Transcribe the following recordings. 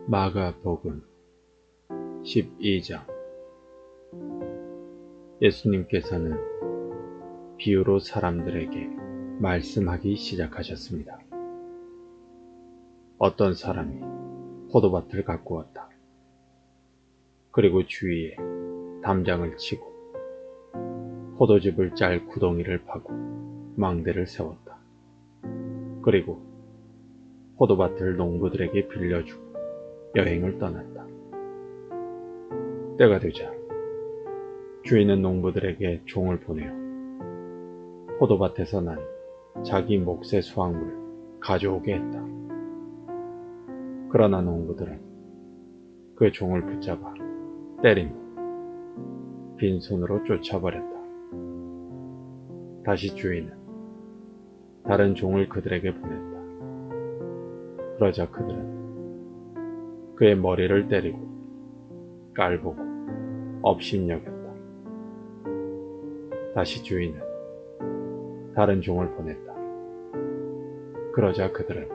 마가복음 12장. 예수님께서는 비유로 사람들에게 말씀하기 시작하셨습니다. 어떤 사람이 포도밭을 가꾸었다. 그리고 주위에 담장을 치고 포도즙을 짤 구덩이를 파고 망대를 세웠다. 그리고 포도밭을 농부들에게 빌려주고 여행을 떠났다. 때가 되자 주인은 농부들에게 종을 보내어 포도밭에서 난 자기 몫의 수확물을 가져오게 했다. 그러나 농부들은 그 종을 붙잡아 때리며 빈손으로 쫓아버렸다. 다시 주인은 다른 종을 그들에게 보냈다. 그러자 그들은 그의 머리를 때리고 깔보고 업신여겼다. 다시 주인은 다른 종을 보냈다. 그러자 그들은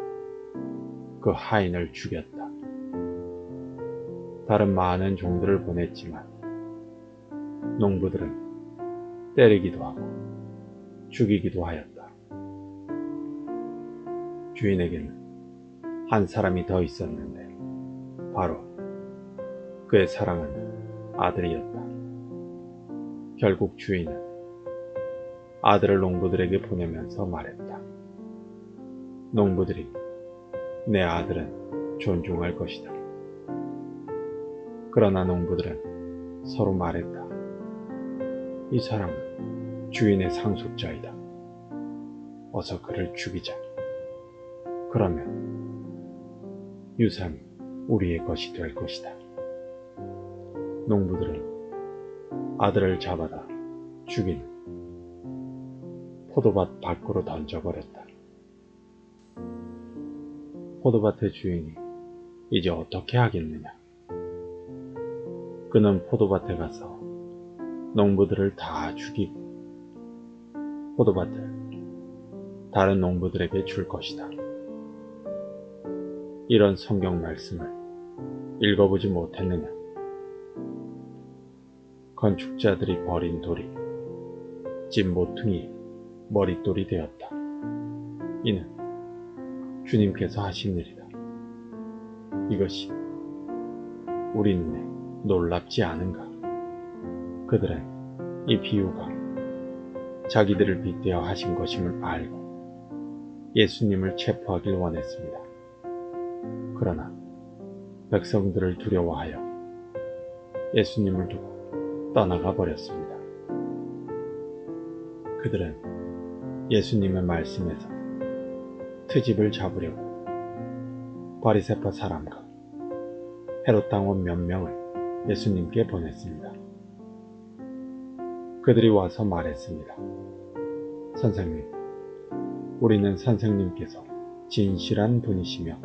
그 하인을 죽였다. 다른 많은 종들을 보냈지만 농부들은 때리기도 하고 죽이기도 하였다. 주인에게는 한 사람이 더 있었는데 바로 그의 사랑하는 아들이었다. 결국 주인은 아들을 농부들에게 보내면서 말했다. 농부들이 내 아들은 존중할 것이다. 그러나 농부들은 서로 말했다. 이 사람은 주인의 상속자이다. 어서 그를 죽이자. 그러면 유산이 우리의 것이 될 것이다. 농부들은 아들을 잡아다 죽인 포도밭 밖으로 던져버렸다. 포도밭의 주인이 이제 어떻게 하겠느냐? 그는 포도밭에 가서 농부들을 다 죽이고 포도밭을 다른 농부들에게 줄 것이다. 이런 성경 말씀을 읽어보지 못했느냐? 건축자들이 버린 돌이 집 모퉁이의 머릿돌이 되었다. 이는 주님께서 하신 일이다. 이것이 우리 눈에 놀랍지 않은가? 그들은 이 비유가 자기들을 빗대어 하신 것임을 알고 예수님을 체포하길 원했습니다. 그러나 백성들을 두려워하여 예수님을 두고 떠나가 버렸습니다. 그들은 예수님의 말씀에서 트집을 잡으려고 바리새파 사람과 헤롯 당원 몇 명을 예수님께 보냈습니다. 그들이 와서 말했습니다. 선생님, 우리는 선생님께서 진실한 분이시며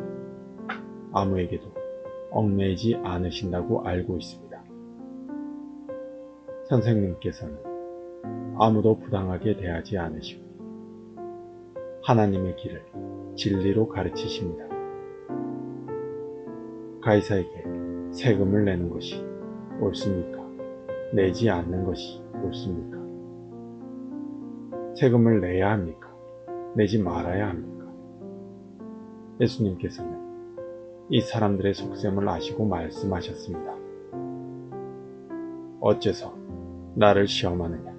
아무에게도 얽매이지 않으신다고 알고 있습니다. 선생님께서는 아무도 부당하게 대하지 않으시고 하나님의 길을 진리로 가르치십니다. 가이사에게 세금을 내는 것이 옳습니까? 내지 않는 것이 옳습니까? 세금을 내야 합니까? 내지 말아야 합니까? 예수님께서는 이 사람들의 속셈을 아시고 말씀하셨습니다. 어째서 나를 시험하느냐?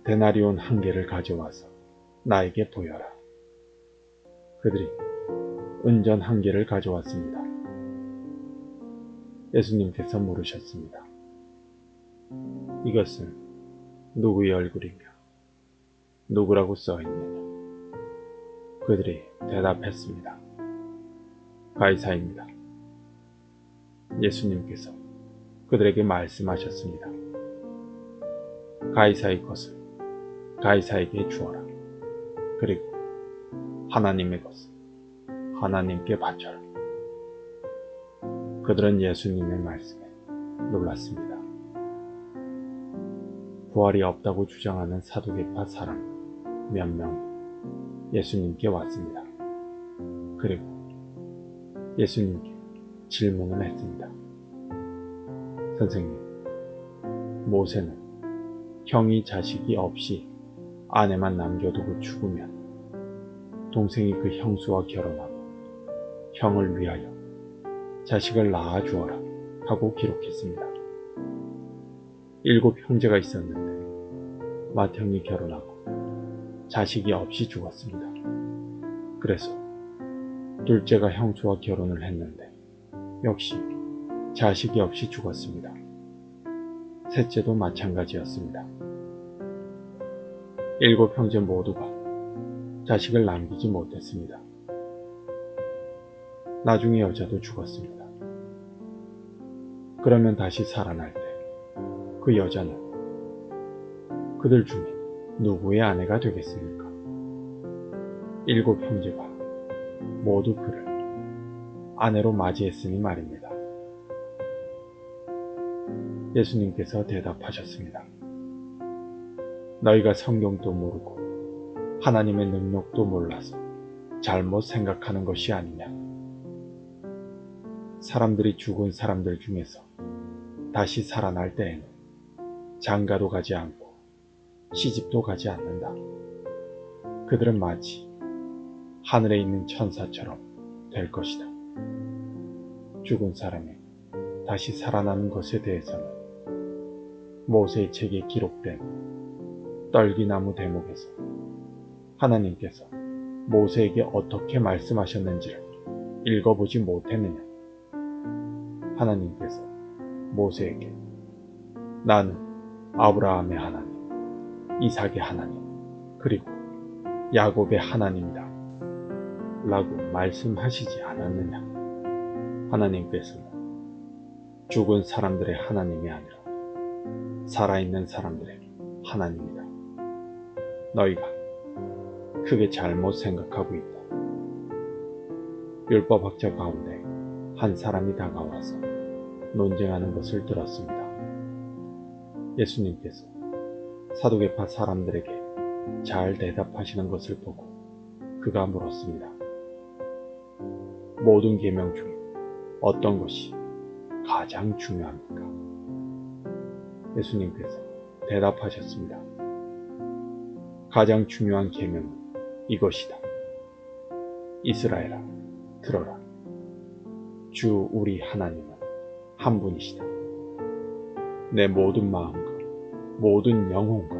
데나리온 한 개를 가져와서 나에게 보여라. 그들이 은전 한 개를 가져왔습니다. 예수님께서 물으셨습니다. 이것은 누구의 얼굴이며 누구라고 써있느냐? 그들이 대답했습니다. 가이사입니다. 예수님께서 그들에게 말씀하셨습니다. 가이사의 것을 가이사에게 주어라. 그리고 하나님의 것을 하나님께 바쳐라. 그들은 예수님의 말씀에 놀랐습니다. 부활이 없다고 주장하는 사두개파 사람 몇 명이 예수님께 왔습니다. 그리고 예수님께 질문을 했습니다. 선생님, 모세는 형이 자식이 없이 아내만 남겨두고 죽으면 동생이 그 형수와 결혼하고 형을 위하여 자식을 낳아 주어라 하고 기록했습니다. 7 형제가 있었는데 맏형이 결혼하고 자식이 없이 죽었습니다. 그래서 둘째가 형수와 결혼을 했는데 역시 자식이 없이 죽었습니다. 셋째도 마찬가지였습니다. 7 형제 모두가 자식을 남기지 못했습니다. 나중에 여자도 죽었습니다. 그러면 다시 살아날 때 그 여자는 그들 중에 누구의 아내가 되겠습니까? 7 형제가 모두 그를 아내로 맞이했으니 말입니다. 예수님께서 대답하셨습니다. 너희가 성경도 모르고 하나님의 능력도 몰라서 잘못 생각하는 것이 아니냐. 사람들이 죽은 사람들 중에서 다시 살아날 때에는 장가도 가지 않고 시집도 가지 않는다. 그들은 마치 하늘에 있는 천사처럼 될 것이다. 죽은 사람이 다시 살아나는 것에 대해서는 모세의 책에 기록된 떨기나무 대목에서 하나님께서 모세에게 어떻게 말씀하셨는지를 읽어보지 못했느냐. 하나님께서 모세에게 나는 아브라함의 하나님, 이삭의 하나님, 그리고 야곱의 하나님이다 라고 말씀하시지 않았느냐. 하나님께서는 죽은 사람들의 하나님이 아니라 살아있는 사람들의 하나님이다. 너희가 크게 잘못 생각하고 있다. 율법학자 가운데 한 사람이 다가와서 논쟁하는 것을 들었습니다. 예수님께서 사두개파 사람들에게 잘 대답하시는 것을 보고 그가 물었습니다. 모든 계명 중에 어떤 것이 가장 중요합니까? 예수님께서 대답하셨습니다. 가장 중요한 계명은 이것이다. 이스라엘아, 들어라. 주 우리 하나님은 한 분이시다. 내 모든 마음과 모든 영혼과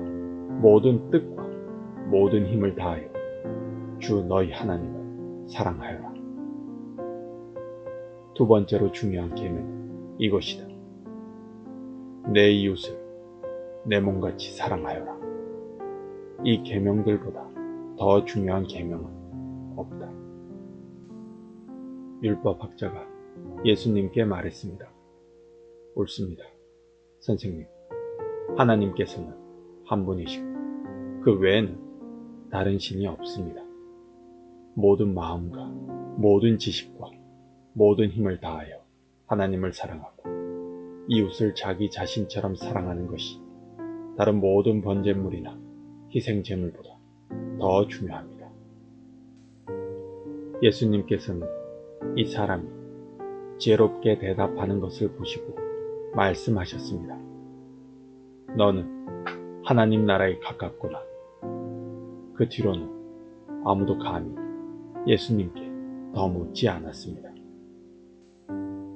모든 뜻과 모든 힘을 다하여 주 너희 하나님을 사랑하여라. 두 번째로 중요한 계명은 이것이다. 내 이웃을 내 몸같이 사랑하여라. 이 계명들보다 더 중요한 계명은 없다. 율법학자가 예수님께 말했습니다. 옳습니다. 선생님, 하나님께서는 한 분이시고 그 외에는 다른 신이 없습니다. 모든 마음과 모든 지식과 모든 힘을 다하여 하나님을 사랑하고 이웃을 자기 자신처럼 사랑하는 것이 다른 모든 번제물이나 희생제물보다 더 중요합니다. 예수님께서는 이 사람이 지혜롭게 대답하는 것을 보시고 말씀하셨습니다. 너는 하나님 나라에 가깝구나. 그 뒤로는 아무도 감히 예수님께 더 묻지 않았습니다.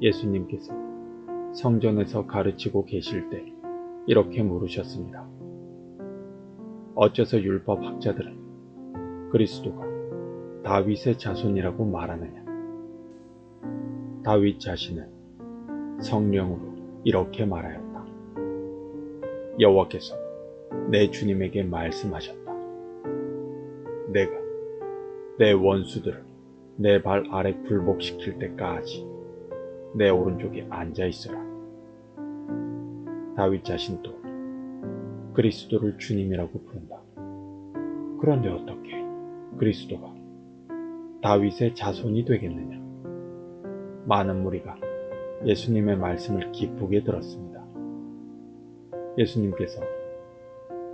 예수님께서 성전에서 가르치고 계실 때 이렇게 물으셨습니다. 어째서 율법학자들은 그리스도가 다윗의 자손이라고 말하느냐? 다윗 자신은 성령으로 이렇게 말하였다. 여호와께서 내 주님에게 말씀하셨다. 내가 내 원수들을 내 발 아래 굴복시킬 때까지 내 오른쪽에 앉아 있어라. 다윗 자신도 그리스도를 주님이라고 부른다. 그런데 어떻게 그리스도가 다윗의 자손이 되겠느냐? 많은 무리가 예수님의 말씀을 기쁘게 들었습니다. 예수님께서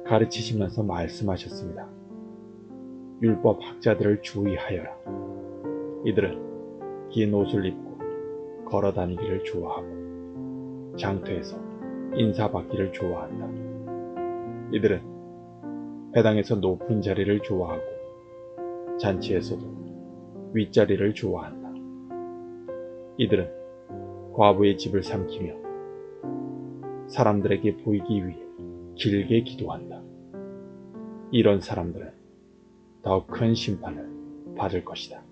가르치시면서 말씀하셨습니다. 율법 학자들을 주의하여라. 이들은 긴 옷을 입고 걸어 다니기를 좋아하고 장터에서 인사받기를 좋아한다. 이들은 회당에서 높은 자리를 좋아하고 잔치에서도 윗자리를 좋아한다. 이들은 과부의 집을 삼키며 사람들에게 보이기 위해 길게 기도한다. 이런 사람들은 더 큰 심판을 받을 것이다.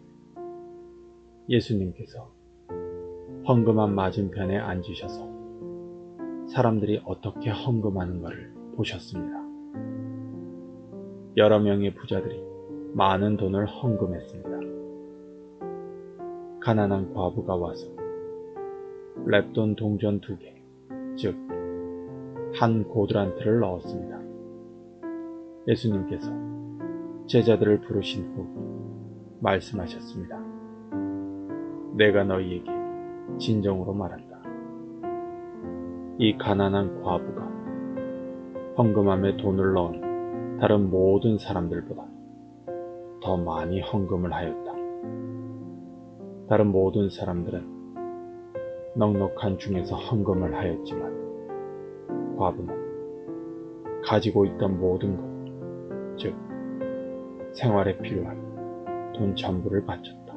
예수님께서 헌금함 맞은편에 앉으셔서 사람들이 어떻게 헌금하는가를 보셨습니다. 여러 명의 부자들이 많은 돈을 헌금했습니다. 가난한 과부가 와서 랩돈 동전 2개, 즉 한 고드란트를 넣었습니다. 예수님께서 제자들을 부르신 후 말씀하셨습니다. 내가 너희에게 진정으로 말한다. 이 가난한 과부가 헌금함에 돈을 넣은 다른 모든 사람들보다 더 많이 헌금을 하였다. 다른 모든 사람들은 넉넉한 중에서 헌금을 하였지만 과부는 가지고 있던 모든 것, 즉 생활에 필요한 돈 전부를 바쳤다.